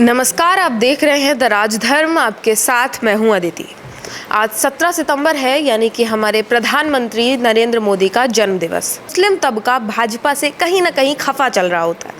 नमस्कार, आप देख रहे हैं द राजधर्म। आपके साथ मैं हूं अदिति। आज 17 सितंबर है, यानी कि हमारे प्रधानमंत्री नरेंद्र मोदी का जन्मदिवस। मुस्लिम तबका भाजपा से कहीं ना कहीं खफा चल रहा होता है।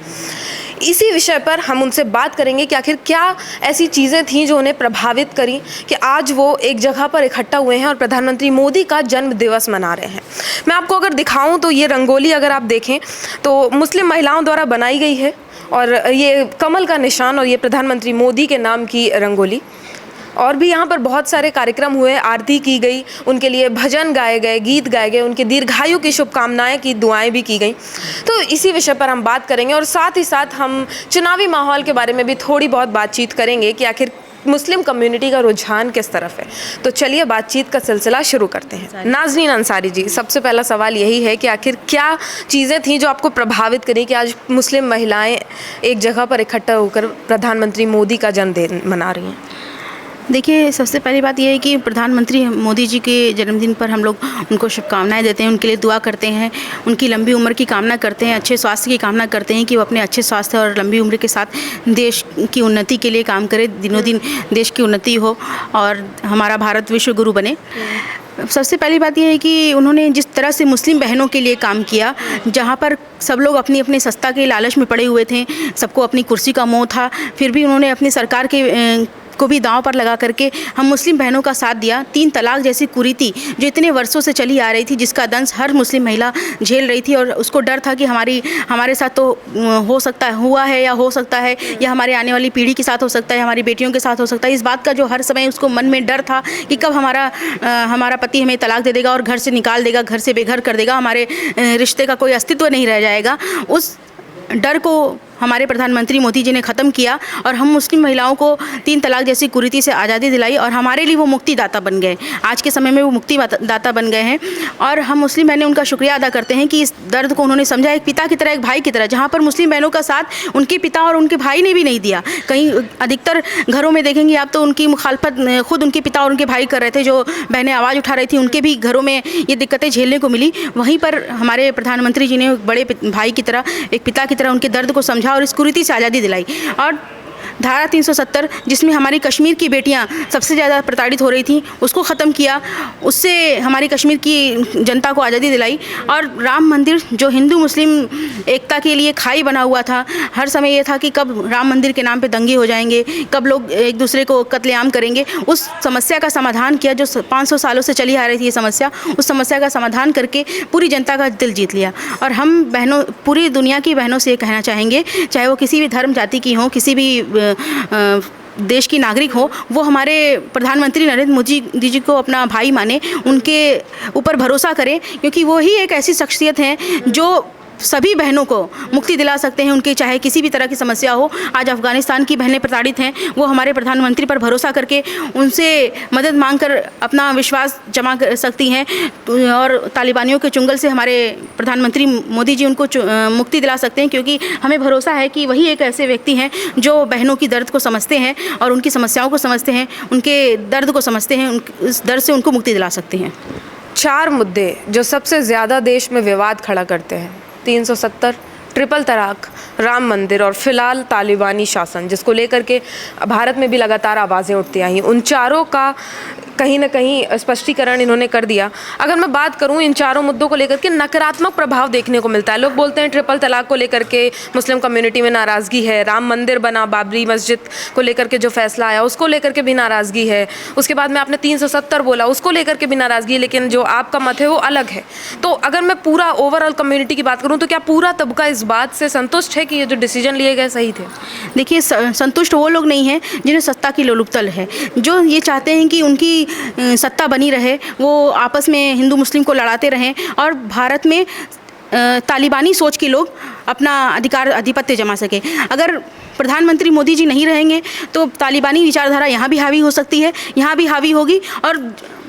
इसी विषय पर हम उनसे बात करेंगे कि आखिर क्या ऐसी चीज़ें थीं जो उन्हें प्रभावित करी कि आज वो एक जगह पर इकट्ठा हुए हैं और प्रधानमंत्री मोदी का जन्म दिवस मना रहे हैं। मैं आपको अगर दिखाऊं तो ये रंगोली अगर आप देखें तो मुस्लिम महिलाओं द्वारा बनाई गई है और ये कमल का निशान और ये प्रधानमंत्री मोदी के नाम की रंगोली। और भी यहाँ पर बहुत सारे कार्यक्रम हुए, आरती की गई, उनके लिए भजन गाए गए, गीत गाए गए, उनके दीर्घायु की शुभकामनाएं की, दुआएं भी की गई। तो इसी विषय पर हम बात करेंगे और साथ ही साथ हम चुनावी माहौल के बारे में भी थोड़ी बहुत बातचीत करेंगे कि आखिर मुस्लिम कम्युनिटी का रुझान किस तरफ है। तो चलिए बातचीत का सिलसिला शुरू करते हैं। नाज़नीन अंसारी जी, सबसे पहला सवाल यही है कि आखिर क्या चीज़ें थीं जो आपको प्रभावित करी कि आज मुस्लिम महिलाएं एक जगह पर इकट्ठा होकर प्रधानमंत्री मोदी का जन्मदिन मना रही हैं? देखिए, सबसे पहली बात यह है कि प्रधानमंत्री मोदी जी के जन्मदिन पर हम लोग उनको शुभकामनाएं देते हैं, उनके लिए दुआ करते हैं, उनकी लंबी उम्र की कामना करते हैं, अच्छे स्वास्थ्य की कामना करते हैं कि वो अपने अच्छे स्वास्थ्य और लंबी उम्र के साथ देश की उन्नति के लिए काम करे, दिनों दिन देश की उन्नति हो और हमारा भारत विश्व गुरु बने। सबसे पहली बात यह है कि उन्होंने जिस तरह से मुस्लिम बहनों के लिए काम किया, जहाँ पर सब लोग अपनी अपनी सत्ता के लालच में पड़े हुए थे, सबको अपनी कुर्सी का मोह था, फिर भी उन्होंने अपनी सरकार के को भी दांव पर लगा करके हम मुस्लिम बहनों का साथ दिया। 3 तलाक जैसी कुरीति जो इतने वर्षों से चली आ रही थी, जिसका दंश हर मुस्लिम महिला झेल रही थी और उसको डर था कि हमारे साथ तो हो सकता है, हुआ है या हो सकता है, या हमारे आने वाली पीढ़ी के साथ हो सकता है, हमारी बेटियों के साथ हो सकता है। इस बात का जो हर समय उसको मन में डर था कि कब हमारा पति हमें तलाक दे देगा और घर से निकाल देगा, घर से बेघर कर देगा, हमारे रिश्ते का कोई अस्तित्व नहीं रह जाएगा। उस डर को हमारे प्रधानमंत्री मोदी जी ने ख़त्म किया और हम मुस्लिम महिलाओं को 3 तलाक जैसी कुरीति से आज़ादी दिलाई और हमारे लिए वो मुक्तिदाता बन गए। आज के समय में वो मुक्तिदाता बन गए हैं और हम मुस्लिम बहनें उनका शुक्रिया अदा करते हैं कि इस दर्द को उन्होंने समझा, एक पिता की तरह, एक भाई की तरह। जहाँ पर मुस्लिम बहनों का साथ उनके पिता और उनके भाई ने भी नहीं दिया, कहीं अधिकतर घरों में देखेंगे आप तो उनकी मुखालफत खुद उनके पिता और उनके भाई कर रहे थे। जो बहनें आवाज़ उठा रही थी उनके भी घरों में ये दिक्कतें झेलने को मिली। वहीं पर हमारे प्रधानमंत्री जी ने बड़े भाई की तरह, एक पिता की तरह उनके दर्द को समझा और इस कुरीति से आज़ादी दिलाई। और धारा 370 जिसमें हमारी कश्मीर की बेटियां सबसे ज़्यादा प्रताड़ित हो रही थी, उसको ख़त्म किया, उससे हमारी कश्मीर की जनता को आज़ादी दिलाई। और राम मंदिर जो हिंदू मुस्लिम एकता के लिए खाई बना हुआ था, हर समय ये था कि कब राम मंदिर के नाम पे दंगे हो जाएंगे, कब लोग एक दूसरे को कत्लेआम करेंगे। उस समस्या का समाधान किया जो 500 सालों से चली आ रही थी ये समस्या, उस समस्या का समाधान करके पूरी जनता का दिल जीत लिया। और हम बहनों, पूरी दुनिया की बहनों से ये कहना चाहेंगे, चाहे वो किसी भी धर्म जाति की हों, किसी भी देश की नागरिक हो, वो हमारे प्रधानमंत्री नरेंद्र मोदी जी को अपना भाई माने, उनके ऊपर भरोसा करें, क्योंकि वो ही एक ऐसी शख्सियत हैं जो सभी बहनों को मुक्ति दिला सकते हैं, उनके चाहे किसी भी तरह की समस्या हो। आज अफ़गानिस्तान की बहनें प्रताड़ित हैं, वो हमारे प्रधानमंत्री पर भरोसा करके उनसे मदद मांगकर अपना विश्वास जमा कर सकती हैं और तालिबानियों के चुंगल से हमारे प्रधानमंत्री मोदी जी उनको मुक्ति दिला सकते हैं, क्योंकि हमें भरोसा है कि वही एक ऐसे व्यक्ति हैं जो बहनों की दर्द को समझते हैं और उनकी समस्याओं को समझते हैं, उनके दर्द को समझते हैं, उस दर्द से उनको मुक्ति दिला सकते हैं। 4 मुद्दे जो सबसे ज़्यादा देश में विवाद खड़ा करते हैं, 370, ट्रिपल तलाक, राम मंदिर और फिलहाल तालिबानी शासन, जिसको लेकर के भारत में भी लगातार आवाज़ें उठती आई, उन चारों का कहीं ना कहीं स्पष्टीकरण इन्होंने कर दिया। अगर मैं बात करूं, इन चारों मुद्दों को लेकर के नकारात्मक प्रभाव देखने को मिलता है। लोग बोलते हैं ट्रिपल तलाक को लेकर के मुस्लिम कम्युनिटी में नाराज़गी है, राम मंदिर बना, बाबरी मस्जिद को लेकर के जो फैसला आया उसको लेकर के भी नाराज़गी है, उसके बाद में आपने 370 बोला, उसको लेकर के भी नाराज़गी है, लेकिन जो आपका मत है वो अलग है। तो अगर मैं पूरा ओवरऑल कम्युनिटी की बात करूँ तो क्या पूरा तबका इस बात से संतुष्ट है कि ये जो डिसीजन लिए गए सही थे? देखिए, संतुष्ट वो लोग नहीं हैं जिन्हें सत्ता की लोलुपतल है, जो ये चाहते हैं कि उनकी सत्ता बनी रहे, वो आपस में हिंदू मुस्लिम को लड़ाते रहें और भारत में तालिबानी सोच के लोग अपना आधिपत्य जमा सके। अगर प्रधानमंत्री मोदी जी नहीं रहेंगे तो तालिबानी विचारधारा यहाँ भी हावी हो सकती है, यहाँ भी हावी होगी और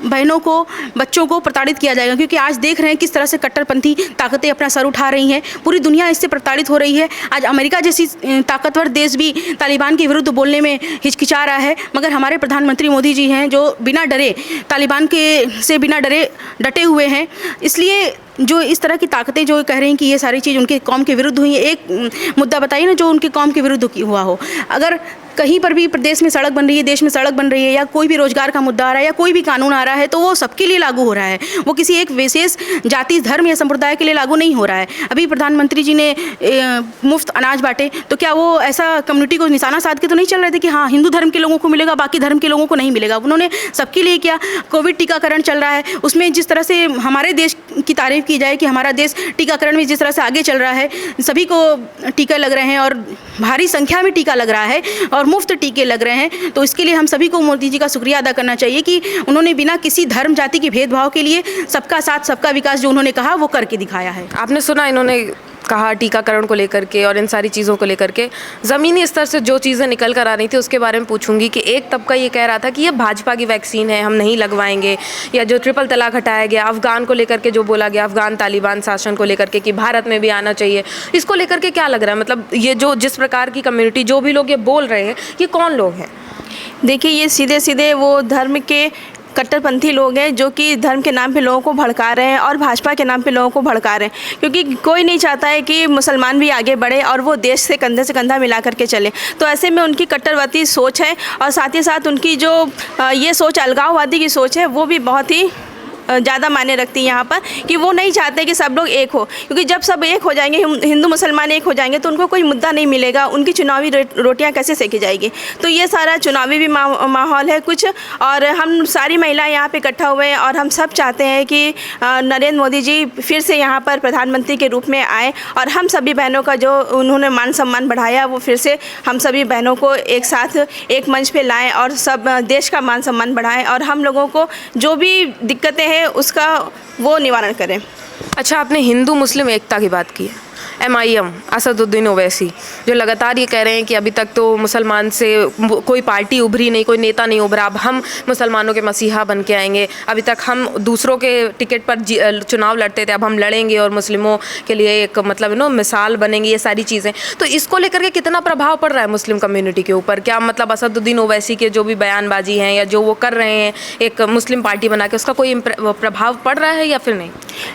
बहनों को, बच्चों को प्रताड़ित किया जाएगा। क्योंकि आज देख रहे हैं किस तरह से कट्टरपंथी ताकतें अपना सर उठा रही हैं, पूरी दुनिया इससे प्रताड़ित हो रही है। आज अमेरिका जैसी ताकतवर देश भी तालिबान के विरुद्ध बोलने में हिचकिचा रहा है, मगर हमारे प्रधानमंत्री मोदी जी हैं जो बिना डरे तालिबान से बिना डरे डटे हुए हैं। इसलिए जो इस तरह की ताकतें जो कह रही हैं कि ये सारी चीज़ उनके कौम के विरुद्ध हुई है, एक मुद्दा बताइए ना जो उनके कौम के विरुद्ध हुआ हो। अगर कहीं पर भी प्रदेश में सड़क बन रही है, देश में सड़क बन रही है, या कोई भी रोजगार का मुद्दा आ रहा है, या कोई भी कानून आ रहा है, तो वो सबके लिए लागू हो रहा है। वो किसी एक विशेष जाति, धर्म या संप्रदाय के लिए लागू नहीं हो रहा है। अभी प्रधानमंत्री जी ने मुफ्त अनाज बांटे, तो क्या वो ऐसा कम्युनिटी को निशाना साध के तो नहीं चल रहे थे कि हाँ हिंदू धर्म के लोगों को मिलेगा, बाकी धर्म के लोगों को नहीं मिलेगा? उन्होंने सबके लिए किया। कोविड टीकाकरण चल रहा है, उसमें जिस तरह से हमारे देश की तारीफ की जाए कि हमारा देश टीकाकरण में जिस तरह से आगे चल रहा है, सभी को टीका लग रहे हैं और भारी संख्या में टीका लग रहा है और मुफ्त टीके लग रहे हैं, तो इसके लिए हम सभी को मोदी जी का शुक्रिया अदा करना चाहिए कि उन्होंने बिना किसी धर्म जाति के भेदभाव के लिए सबका साथ सबका विकास जो उन्होंने कहा वो करके दिखाया है। आपने सुना इन्होंने कहा टीकाकरण को लेकर के और इन सारी चीज़ों को लेकर के, ज़मीनी स्तर से जो चीज़ें निकल कर आ रही थी उसके बारे में पूछूंगी कि एक तबका ये कह रहा था कि ये भाजपा की वैक्सीन है, हम नहीं लगवाएंगे, या जो ट्रिपल तलाक हटाया गया, अफ़गान को लेकर के जो बोला गया, अफ़गान तालिबान शासन को लेकर के कि भारत में भी आना चाहिए, इसको लेकर के क्या लग रहा है? मतलब ये जो जिस प्रकार की कम्युनिटी, जो भी लोग ये बोल रहे हैं, ये कौन लोग हैं? देखिए, ये सीधे सीधे वो धर्म के कट्टरपंथी लोग हैं जो कि धर्म के नाम पे लोगों को भड़का रहे हैं और भाजपा के नाम पे लोगों को भड़का रहे हैं, क्योंकि कोई नहीं चाहता है कि मुसलमान भी आगे बढ़े और वो देश से कंधा मिला करके चले। तो ऐसे में उनकी कट्टरवादी सोच है और साथ ही साथ उनकी जो ये सोच अलगाववादी की सोच है वो भी बहुत ही ज़्यादा मायने रखती है यहाँ पर, कि वो नहीं चाहते कि सब लोग एक हो, क्योंकि जब सब एक हो जाएंगे, हिंदू मुसलमान एक हो जाएंगे, तो उनको कोई मुद्दा नहीं मिलेगा, उनकी चुनावी रोटियाँ कैसे सेकी जाएगी। तो ये सारा चुनावी भी माहौल है कुछ, और हम सारी महिलाएं यहाँ पे इकट्ठा हुए हैं और हम सब चाहते हैं कि नरेंद्र मोदी जी फिर से यहाँ पर प्रधानमंत्री के रूप में आए और हम सभी बहनों का जो उन्होंने मान सम्मान बढ़ाया वो फिर से हम सभी बहनों को एक साथ एक मंच पे लाएं और सब देश का मान सम्मान बढ़ाएं और हम लोगों को जो भी दिक्कतें हैं उसका वो निवारण करें। अच्छा, आपने हिंदू मुस्लिम एकता की बात की है। MIM असदुद्दीन ओवैसी जो लगातार ये कह रहे हैं कि अभी तक तो मुसलमान से कोई पार्टी उभरी नहीं, कोई नेता नहीं उभरा, अब हम मुसलमानों के मसीहा बन के आएंगे, अभी तक हम दूसरों के टिकट पर चुनाव लड़ते थे, अब हम लड़ेंगे और मुस्लिमों के लिए एक मतलब मिसाल बनेंगे, ये सारी चीज़ें। तो इसको लेकर के कितना प्रभाव पड़ रहा है मुस्लिम कम्युनिटी के ऊपर? क्या मतलब असदुद्दीन ओवैसी के जो भी बयानबाजी हैं या जो वो कर रहे हैं एक मुस्लिम पार्टी बना के, उसका कोई प्रभाव पड़ रहा है या फिर नहीं?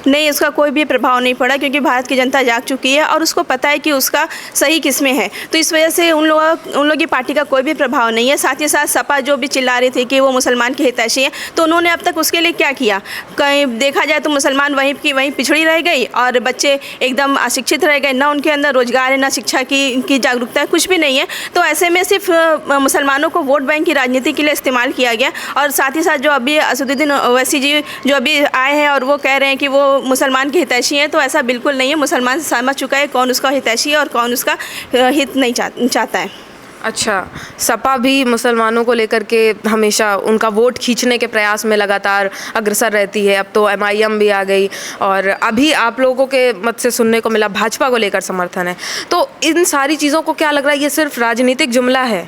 नहीं, इसका कोई भी प्रभाव नहीं पड़ा, क्योंकि भारत की जनता जाग चुकी है और उसको पता है कि उसका सही किसमें है। तो इस वजह से उन लोगों की पार्टी का कोई भी प्रभाव नहीं है। साथ ही साथ सपा जो भी चिल्ला रही थी कि वो मुसलमान के हितैषी हैं, तो उन्होंने अब तक उसके लिए क्या किया? कहीं देखा जाए तो मुसलमान वहीं की वहीं पिछड़ी रह गई और बच्चे एकदम अशिक्षित रह गए, ना उनके अंदर रोजगार है, ना शिक्षा की जागरूकता है, कुछ भी नहीं है। तो ऐसे में सिर्फ मुसलमानों को वोट बैंक की राजनीति के लिए इस्तेमाल किया गया। और साथ ही साथ जो अभी असदुद्दीन ओवैसी जी जो अभी आए हैं और वो कह रहे हैं कि वो मुसलमान के हितैषी हैं, तो ऐसा बिल्कुल नहीं है। मुसलमान समझ चुका है कौन उसका हितैषी है और कौन उसका हित नहीं चाहता है। अच्छा, सपा भी मुसलमानों को लेकर के हमेशा उनका वोट खींचने के प्रयास में लगातार अग्रसर रहती है। अब तो MIM भी आ गई और अभी आप लोगों के मत से सुनने को मिला भाजपा को लेकर समर्थन है। तो इन सारी चीज़ों को क्या लग रहा है, ये सिर्फ राजनीतिक जुमला है?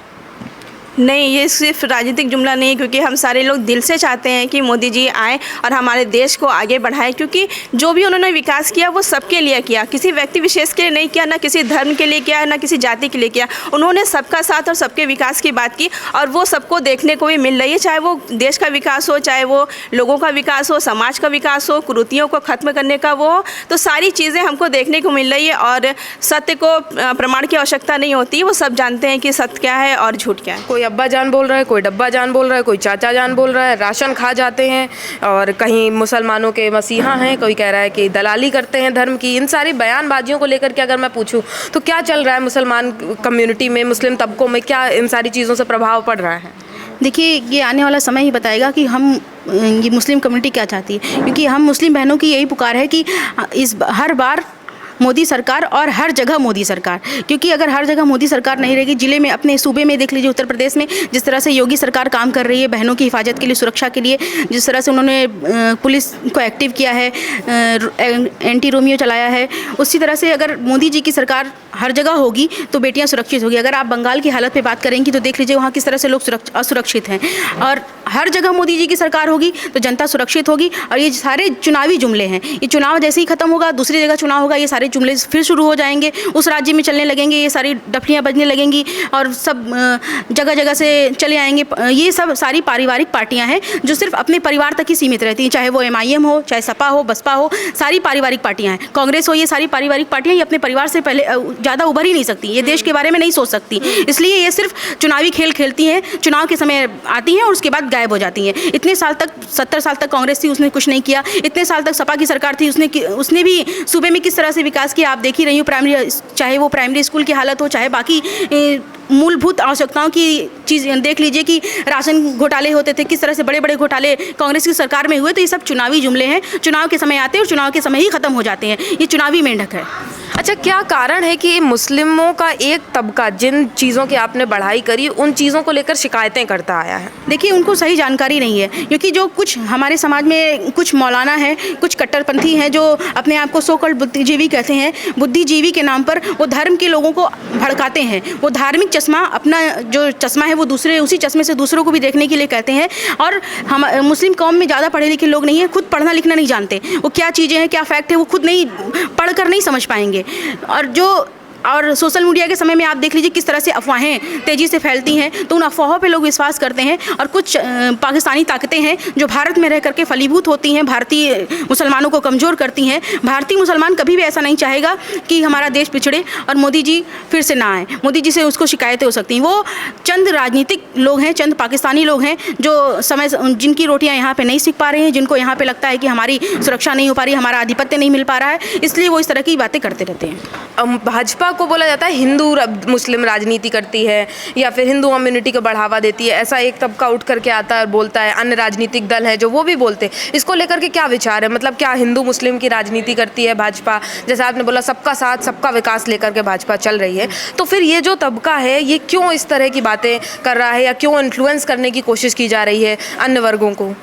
नहीं, ये सिर्फ राजनीतिक जुमला नहीं है, क्योंकि हम सारे लोग दिल से चाहते हैं कि मोदी जी आए और हमारे देश को आगे बढ़ाएं, क्योंकि जो भी उन्होंने विकास किया वो सबके लिए किया, किसी व्यक्ति विशेष के लिए नहीं किया, ना किसी धर्म के लिए किया, ना किसी जाति के लिए किया। उन्होंने सबका साथ और सबके विकास की बात की और वो सबको देखने को भी मिल रही है, चाहे वो देश का विकास हो, चाहे वो लोगों का विकास हो, समाज का विकास हो, कुरीतियों को ख़त्म करने का वो हो। तो सारी चीज़ें हमको देखने को मिल रही है और सत्य को प्रमाण की आवश्यकता नहीं होती, वो सब जानते हैं कि सत्य क्या है और झूठ क्या है। कोई अब्बा जान बोल रहा है, कोई डब्बा जान बोल रहा है, कोई चाचा जान बोल रहा है, राशन खा जाते हैं और कहीं मुसलमानों के मसीहा हैं, कोई कह रहा है कि दलाली करते हैं धर्म की। इन सारी बयानबाजियों को लेकर के अगर मैं पूछूं तो क्या चल रहा है मुसलमान कम्युनिटी में, मुस्लिम तबकों में, क्या इन सारी चीज़ों से प्रभाव पड़ रहा है? देखिए, ये आने वाला समय ही बताएगा कि ये मुस्लिम कम्युनिटी क्या चाहती है, क्योंकि हम मुस्लिम बहनों की यही पुकार है कि हर बार मोदी सरकार और हर जगह मोदी सरकार, क्योंकि अगर हर जगह मोदी सरकार नहीं रहेगी, ज़िले में अपने सूबे में देख लीजिए, उत्तर प्रदेश में जिस तरह से योगी सरकार काम कर रही है बहनों की हिफाजत के लिए, सुरक्षा के लिए, जिस तरह से उन्होंने पुलिस को एक्टिव किया है, एंटी रोमियो चलाया है, उसी तरह से अगर मोदी जी की सरकार हर जगह होगी तो बेटियां सुरक्षित होगी। अगर आप बंगाल की हालत पे बात करेंगी तो देख लीजिए वहाँ किस तरह से लोग असुरक्षित हैं, और हर जगह मोदी जी की सरकार होगी तो जनता सुरक्षित होगी। और ये सारे चुनावी जुमले हैं, ये चुनाव जैसे ही खत्म होगा दूसरी जगह चुनाव होगा, ये सारे जुमले फिर शुरू हो जाएंगे, उस राज्य में चलने लगेंगे, ये सारी डफलियाँ बजने लगेंगी और सब जगह जगह से चले आएंगे। ये सब सारी पारिवारिक पार्टियां हैं जो सिर्फ अपने परिवार तक ही सीमित रहती हैं, चाहे वो MIM हो, चाहे सपा हो, बसपा हो, सारी पारिवारिक पार्टियां हैं, कांग्रेस हो, ये सारी पारिवारिक पार्टियां ये अपने परिवार से पहले ज़्यादा उभर ही नहीं सकती, ये देश के बारे में नहीं सोच सकती, इसलिए ये सिर्फ चुनावी खेल खेलती हैं, चुनाव के समय आती हैं और उसके बाद गायब हो जाती हैं। इतने साल तक 70 साल तक कांग्रेस थी, उसने कुछ नहीं किया। इतने साल तक सपा की सरकार थी, उसने भी सूबे में किस तरह से विकास किया आप देख ही रही हो। चाहे वो प्राइमरी स्कूल की हालत हो, चाहे बाकी मूलभूत आवश्यकताओं की चीज़ देख लीजिए कि राशन घोटाले होते थे, किस तरह से बड़े बड़े घोटाले कांग्रेस की सरकार में हुए। तो ये सब चुनावी जुमले हैं, चुनाव के समय आते हैं और चुनाव के समय ही ख़त्म हो जाते हैं। ये चुनावी मेंढक है। अच्छा, क्या कारण है कि मुस्लिमों का एक तबका जिन चीज़ों की आपने बढ़ाई करी उन चीज़ों को लेकर शिकायतें करता आया है? देखिए, उनको सही जानकारी नहीं है, क्योंकि जो कुछ हमारे समाज में कुछ मौलाना हैं, कुछ कट्टरपंथी हैं जो अपने आप को सो कॉल्ड बुद्धिजीवी कहते हैं। बुद्धिजीवी के नाम पर वो धर्म के लोगों को भड़काते हैं। वो धार्मिक चश्मा, अपना जो चश्मा है वो दूसरे, उसी चश्मे से दूसरों को भी देखने के लिए कहते हैं। और हम मुस्लिम कौम में ज़्यादा पढ़े लिखे लोग नहीं हैं, खुद पढ़ना लिखना नहीं जानते। वो क्या चीज़ें हैं, क्या फैक्ट है, वो खुद नहीं पढ़ कर नहीं समझ पाएंगे। और सोशल मीडिया के समय में आप देख लीजिए किस तरह से अफवाहें तेज़ी से फैलती हैं, तो उन अफवाहों पे लोग विश्वास करते हैं। और कुछ पाकिस्तानी ताकतें हैं जो भारत में रह करके फलीभूत होती हैं, भारतीय मुसलमानों को कमज़ोर करती हैं। भारतीय मुसलमान कभी भी ऐसा नहीं चाहेगा कि हमारा देश पिछड़े और मोदी जी फिर से ना आए। मोदी जी से उसको शिकायतें हो सकती हैं। वो चंद राजनीतिक लोग हैं, चंद पाकिस्तानी लोग हैं जो जिनकी रोटियाँ यहाँ पर नहीं सीख पा रहे हैं, जिनको यहाँ पर लगता है कि हमारी सुरक्षा नहीं हो पा रही, हमारा आधिपत्य नहीं मिल पा रहा है, इसलिए वो इस तरह की बातें करते रहते हैं। भाजपा को बोला जाता है हिंदू मुस्लिम राजनीति करती है या फिर हिंदू कम्युनिटी को बढ़ावा देती है, ऐसा एक तबका उठ करके आता है और बोलता है। अन्य राजनीतिक दल हैं जो वो भी बोलते हैं। इसको लेकर के क्या विचार है? मतलब क्या हिंदू मुस्लिम की राजनीति करती है भाजपा? जैसे आपने बोला सबका साथ सबका विकास लेकर के भाजपा चल रही है, तो फिर ये जो तबका है ये क्यों इस तरह की बातें कर रहा है या क्यों इन्फ्लुएंस करने की कोशिश की जा रही है अन्य वर्गों को?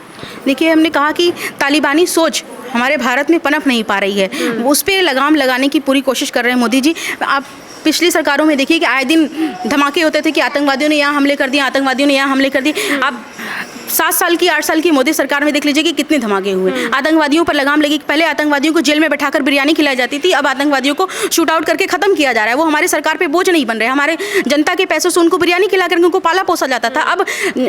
देखिए, हमने कहा कि तालिबानी सोच हमारे भारत में पनप नहीं पा रही है, उस पर लगाम लगाने की पूरी कोशिश कर रहे हैं मोदी जी। आप पिछली सरकारों में देखिए कि आए दिन धमाके होते थे कि आतंकवादियों ने यहाँ हमले कर दिए, आतंकवादियों ने यहाँ हमले कर दिए। आप 7 साल की 8 साल की मोदी सरकार में देख लीजिए कि कितने धमाके हुए। आतंकवादियों पर लगाम लगी। पहले आतंकवादियों को जेल में बैठाकर बिरयानी खिलाई जाती थी, अब आतंकवादियों को शूट आउट करके ख़त्म किया जा रहा है। वो हमारे सरकार पे बोझ नहीं बन रहे। हमारे जनता के पैसों से उनको बिरयानी खिला करके उनको पाला पोसा जाता था। अब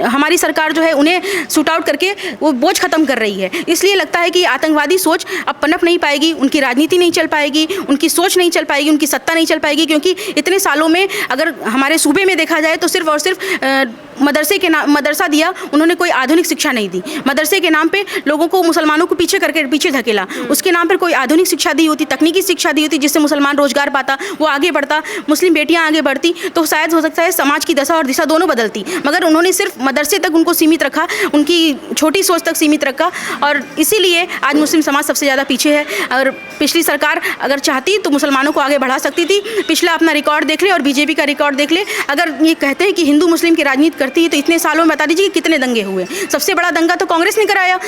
हमारी सरकार जो है उन्हें शूट आउट करके वो बोझ ख़त्म कर रही है। इसलिए लगता है कि आतंकवादी सोच अब पनप नहीं पाएगी, उनकी राजनीति नहीं चल पाएगी, उनकी सोच नहीं चल पाएगी, उनकी सत्ता नहीं चल पाएगी। क्योंकि इतने सालों में अगर हमारे सूबे में देखा जाए तो सिर्फ और सिर्फ मदरसा दिया, उन्होंने कोई आधुनिक शिक्षा नहीं दी। मदरसे के नाम पे लोगों को, मुसलमानों को पीछे धकेला। उसके नाम पर कोई आधुनिक शिक्षा दी होती, तकनीकी शिक्षा दी होती जिससे मुसलमान रोजगार पाता, वो आगे बढ़ता, मुस्लिम बेटियां आगे बढ़ती, तो शायद हो सकता है समाज की दशा और दिशा दोनों बदलती। मगर उन्होंने सिर्फ मदरसे तक उनको सीमित रखा, उनकी छोटी सोच तक सीमित रखा, और इसीलिए आज मुस्लिम समाज सबसे ज़्यादा पीछे है। और पिछली सरकार अगर चाहती तो मुसलमानों को आगे बढ़ा सकती थी। पिछला अपना रिकॉर्ड देख ले और बीजेपी का रिकॉर्ड देख ले। अगर ये कहते हैं कि हिंदू मुस्लिम की राजनीति करती है तो इतने सालों में बता दीजिए कि कितने दंगे हुए। सबसे बड़ा दंगा तो कांग्रेस ने कराया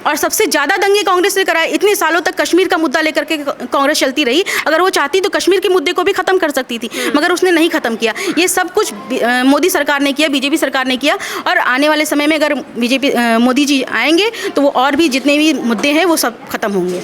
और सबसे ज़्यादा दंगे कांग्रेस ने कराए। इतने सालों तक कश्मीर का मुद्दा लेकर के कांग्रेस चलती रही। अगर वो चाहती तो कश्मीर के मुद्दे को भी ख़त्म कर सकती थी, मगर उसने नहीं ख़त्म किया। ये सब कुछ मोदी सरकार ने किया, बीजेपी सरकार ने किया। और आने वाले समय में अगर मोदी जी आएंगे तो वो और भी जितने भी मुद्दे हैं वो सब खत्म होंगे।